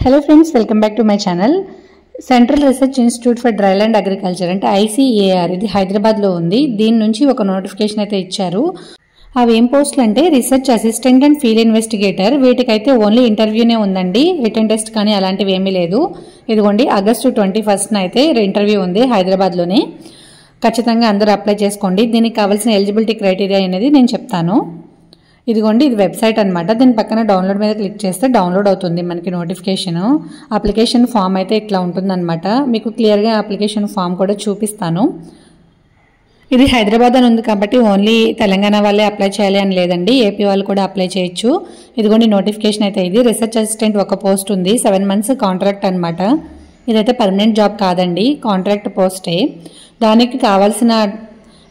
Hello friends, welcome back to my channel. Central Research Institute for Dryland Agriculture అంటే ICAR ఇది హైదరాబాద్ లో ఉంది. దీని నుంచి ఒక నోటిఫికేషన్ అయితే ఇచ్చారు. అవి ఏం పోస్టులు అంటే research assistant and field investigator. వీటికైతే ఓన్లీ ఇంటర్వ్యూనే ఉందండి, రిటన్ టెస్ట్ కానీ అలాంటివి ఏమీ లేదు. ఇదిగోండి ఆగస్టు 21న అయితే ఇంటర్వ్యూ ఉంది హైదరాబాద్లోనే. ఖచ్చితంగా అందరూ అప్లై చేసుకోండి. దీనికి కావాల్సిన ఎలిజిబిలిటీ క్రైటీరియా అనేది నేను చెప్తాను. ఇదిగోండి ఇది వెబ్సైట్ అనమాట. దీని పక్కన డౌన్లోడ్ మీద క్లిక్ చేస్తే డౌన్లోడ్ అవుతుంది మనకి నోటిఫికేషన్. అప్లికేషన్ ఫామ్ అయితే ఇట్లా ఉంటుందన్నమాట. మీకు క్లియర్గా అప్లికేషన్ ఫామ్ కూడా చూపిస్తాను. ఇది హైదరాబాద్ అని ఉంది కాబట్టి ఓన్లీ తెలంగాణ వాళ్ళే అప్లై చేయాలి అని లేదండి, ఏపీ వాళ్ళు కూడా అప్లై చేయొచ్చు. ఇదిగోండి నోటిఫికేషన్ అయితే ఇది. రీసెర్చ్ అసిస్టెంట్ ఒక పోస్ట్ ఉంది, 7 months కాంట్రాక్ట్ అనమాట. ఇదైతే పర్మనెంట్ జాబ్ కాదండి, కాంట్రాక్ట్ పోస్టే. దానికి కావాల్సిన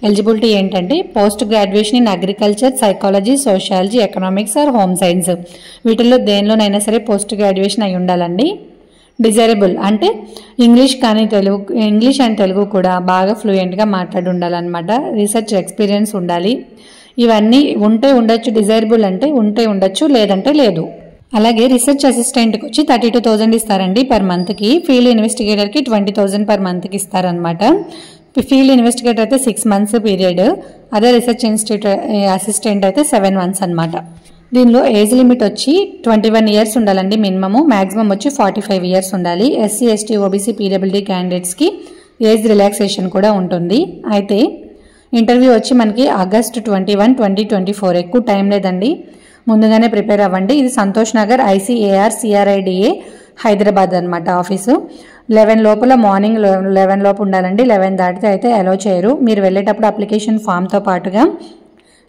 ఎలిజిబిలిటీ ఏంటంటే post graduation in agriculture, psychology, sociology, economics or home science. వీటిల్లో దేనిలోనైనా సరే పోస్ట్ గ్రాడ్యుయేషన్ అయి ఉండాలండి. డిజైరబుల్ అంటే ఇంగ్లీష్ కానీ ఇంగ్లీష్ అండ్ తెలుగు కూడా బాగా ఫ్లూయెంట్గా మాట్లాడి ఉండాలన్నమాట. రీసెర్చ్ ఎక్స్పీరియన్స్ ఉండాలి. ఇవన్నీ ఉంటే ఉండొచ్చు. డిజైరబుల్ అంటే ఉంటే ఉండొచ్చు, లేదంటే లేదు. అలాగే రీసెర్చ్ అసిస్టెంట్కి వచ్చి 32,000 ఇస్తారండి పర్ మంత్కి. ఫీల్డ్ ఇన్వెస్టిగేటర్కి 20,000 పర్ మంత్కి ఇస్తారనమాట. ఫీల్డ్ ఇన్వెస్టిగేటర్ అయితే 6 months పీరియడ్, అదే రీసెర్చ్ ఇన్స్టిట్యూట్ అసిస్టెంట్ అయితే 7 months అనమాట. దీనిలో ఏజ్ లిమిట్ వచ్చి 21 years ఉండాలండి మినిమము. మ్యాక్సిమం వచ్చి 45 years ఉండాలి. ఎస్సీ, ఎస్టీ, ఓబీసీ, పీడబ్ల్యూడీ క్యాండిడేట్స్కి ఏజ్ రిలాక్సేషన్ కూడా ఉంటుంది. అయితే ఇంటర్వ్యూ వచ్చి మనకి ఆగస్ట్ 21, 2024. ఎక్కువ టైం లేదండి, ముందుగానే ప్రిపేర్ అవ్వండి. ఇది సంతోష్ నగర్ ICAR CRIDA హైదరాబాద్ అనమాట ఆఫీసు. 11 లోపల, మార్నింగ్ 11 లోపు ఉండాలండి. 11 దాటితే అయితే అలో చేయరు. మీరు వెళ్ళేటప్పుడు అప్లికేషన్ ఫామ్తో పాటుగా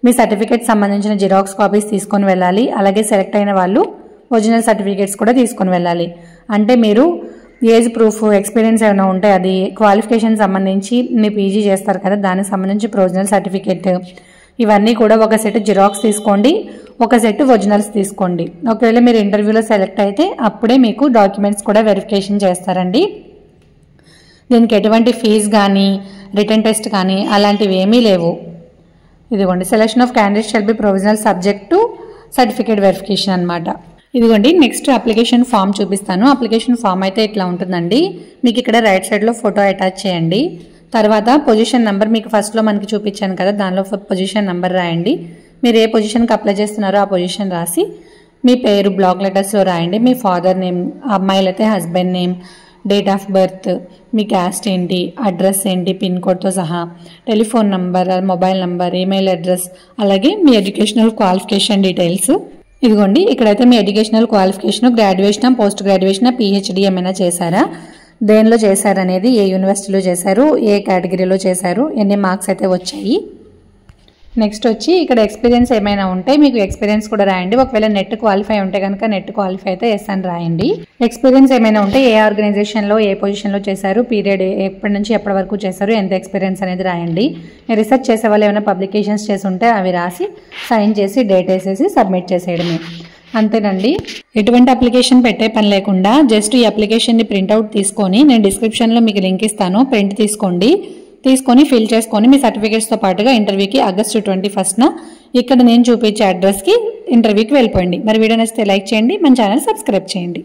మీ సర్టిఫికేట్ సంబంధించిన జిరాక్స్ కాపీస్ తీసుకొని వెళ్ళాలి. అలాగే సెలెక్ట్ అయిన వాళ్ళు ఒరిజినల్ సర్టిఫికేట్స్ కూడా తీసుకొని వెళ్ళాలి. అంటే మీరు ఏజ్ ప్రూఫ్, ఎక్స్పీరియన్స్ ఏమైనా ఉంటే అది, క్వాలిఫికేషన్ సంబంధించి మీ పీజీ చేస్తారు కదా దానికి సంబంధించి ప్రొవిజనల్ సర్టిఫికేట్, ఇవన్నీ కూడా ఒక సెట్ జిరాక్స్ తీసుకోండి, ఒక సెట్ ఒరిజినల్స్ తీసుకోండి. ఒకవేళ మీరు ఇంటర్వ్యూలో సెలెక్ట్ అయితే అప్పుడే మీకు డాక్యుమెంట్స్ కూడా వెరిఫికేషన్ చేస్తారండి. దీనికి ఎటువంటి ఫీజు కానీ రిటన్ టెస్ట్ కానీ అలాంటివి ఏమీ లేవు. ఇదిగోండి selection of candidates shall be provisional subject to certificate verification అనమాట. ఇదిగోండి నెక్స్ట్ అప్లికేషన్ ఫామ్ చూపిస్తాను. అప్లికేషన్ ఫామ్ అయితే ఇట్లా ఉంటుందండి. మీకు ఇక్కడ రైట్ సైడ్లో ఫోటో అటాచ్ చేయండి. తర్వాత పొజిషన్ నెంబర్, మీకు ఫస్ట్లో మనకి చూపించాను కదా దానిలో పొజిషన్ నెంబర్ రాయండి. మీరు ఏ పొజిషన్కి అప్లై చేస్తున్నారో ఆ పొజిషన్ రాసి మీ పేరు బ్లాక్ లెటర్స్లో రాయండి. మీ ఫాదర్ నేమ్, అమ్మాయిలైతే husband name, date of birth, మీ క్యాస్ట్ ఏంటి, అడ్రస్ ఏంటి పిన్ కోడ్తో సహా, telephone number, mobile number, email address, అలాగే మీ ఎడ్యుకేషనల్ క్వాలిఫికేషన్ డీటెయిల్స్. ఇదిగోండి ఇక్కడైతే మీ educational qualification, graduation, post graduation, PhD ఏమైనా చేశారా, దేనిలో చేశారనేది, ఏ యూనివర్సిటీలో చేశారు, ఏ కేటగిరీలో చేశారు, ఎన్ని మార్క్స్ అయితే వచ్చాయి. నెక్స్ట్ వచ్చి ఇక్కడ ఎక్స్పీరియన్స్ ఏమైనా ఉంటే మీకు ఎక్స్పీరియన్స్ కూడా రాయండి. ఒకవేళ నెట్ క్వాలిఫై ఉంటే కనుక నెట్ క్వాలిఫై అయితే ఎస్ అని రాయండి. ఎక్స్పీరియన్స్ ఏమైనా ఉంటే ఏ ఆర్గనైజేషన్లో, ఏ పొజిషన్లో చేశారు, పీరియడ్ ఎప్పటి నుంచి ఎప్పటి వరకు చేశారు, ఎంత ఎక్స్పీరియన్స్ అనేది రాయండి. రీసెర్చ్ చేసే వాళ్ళు ఏమైనా పబ్లికేషన్స్ చేసి ఉంటే అవి రాసి సైన్ చేసి డేట్ వేసేసి సబ్మిట్ చేసేయడమే, అంతేనండి. ఎటువంటి అప్లికేషన్ పెట్టే పని లేకుండా జస్ట్ ఈ అప్లికేషన్ని ప్రింట్అవుట్ తీసుకొని, నేను డిస్క్రిప్షన్లో మీకు లింక్ ఇస్తాను, ప్రింట్ తీసుకొని ఫిల్ చేసుకొని మీ సర్టిఫికేట్స్తో పాటుగా ఇంటర్వ్యూకి ఆగస్టు 21న ఇక్కడ నేను చూపించే అడ్రస్కి ఇంటర్వ్యూకి వెళ్ళిపోండి. మరి వీడియో నచ్చితే లైక్ చేయండి, మన ఛానల్ సబ్స్క్రైబ్ చేయండి.